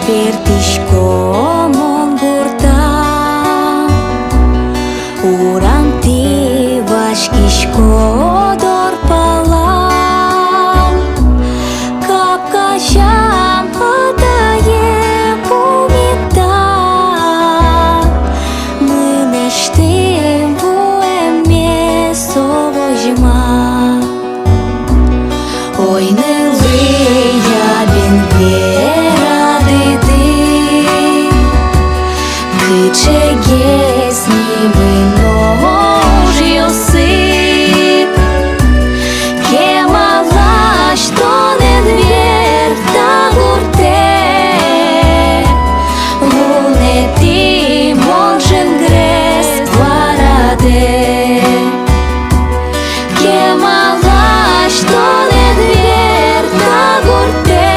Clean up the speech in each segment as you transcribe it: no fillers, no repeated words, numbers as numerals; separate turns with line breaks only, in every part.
Birtişko mongurta Uranti vaşkişko dorpalam Kapkaşam hadaye pumita Mıneştim bu emme совожма Ой, не я bin Чегесні виножі осип Кемала, що не двір та гурте Гунети можен грес твараде Кемала, що не двір та гурте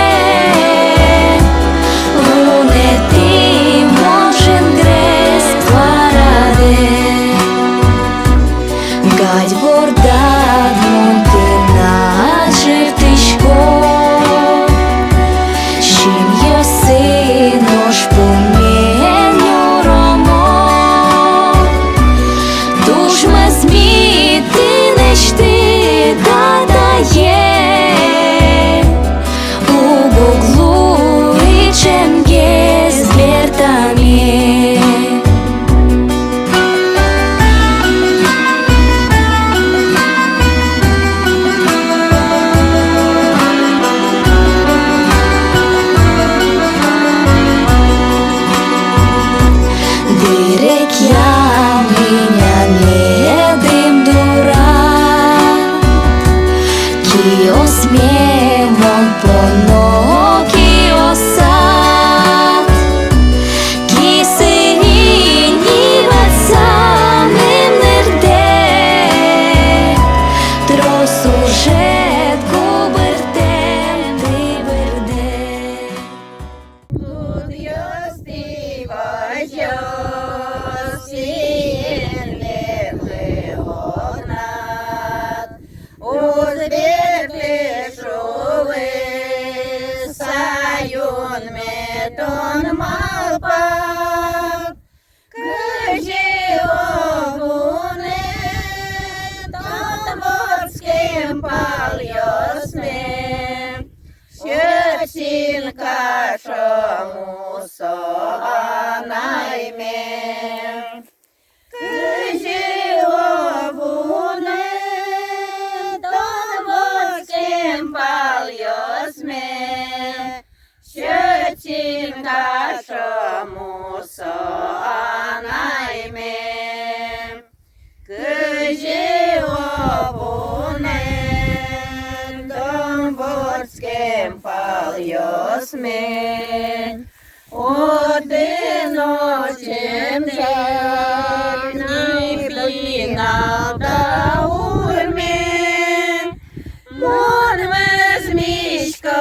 Гунети Гать бордад монтена жертишко Шим йосинош поменю ромо Туж ме зміти нешти дадає У Боглу і чемге збертамі Osmiemon pono kiosat Kisini vatsamim nerde Trosujet kubertem ti verde
Тут йостиваєш сієнне леонат Sayun meton malpak Kıcı obune Tatvorskim palyosme Şöçin kaşomu soğanayme Kıcı obune Tatvorskim palyosme Şöçin kaşomu soğanayme Kıcı obune Domborskim palyosme Одиночим жальний фінал да урме Мон везмішка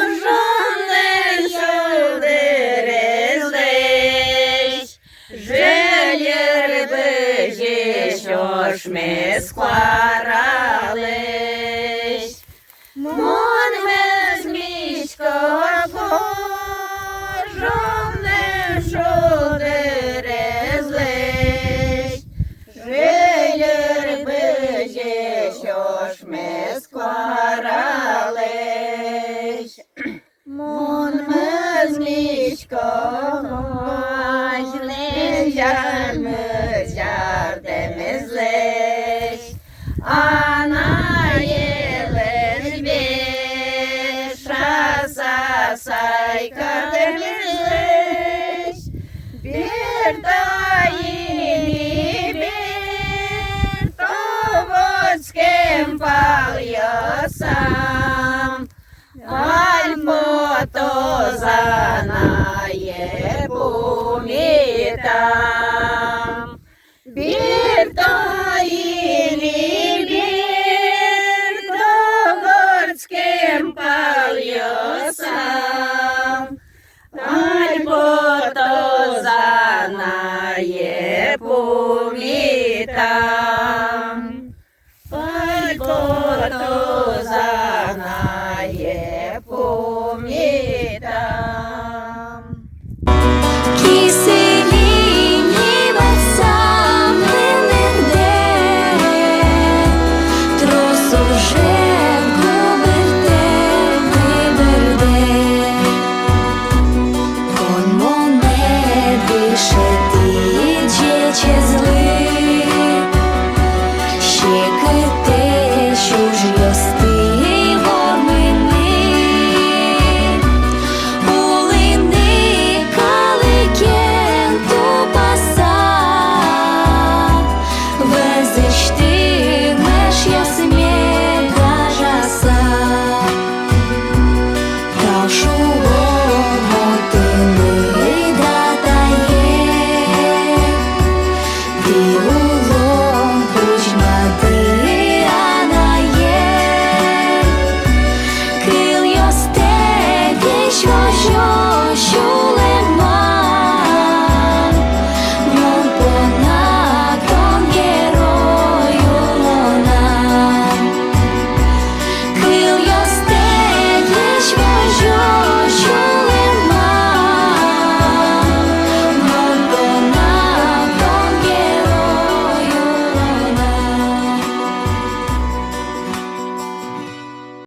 Божонен шудерезлеш Желєр бежі, що ж ми скларалеш Мон везмішка Божонен шудерезлеш Желєр бежі, що ж ми скларалеш Мон мезмічко важлен жармыз жардемізлеш Ана елеш бешаса сайкадемізлеш Bir dayini bir Tovotskim palyosam Alpo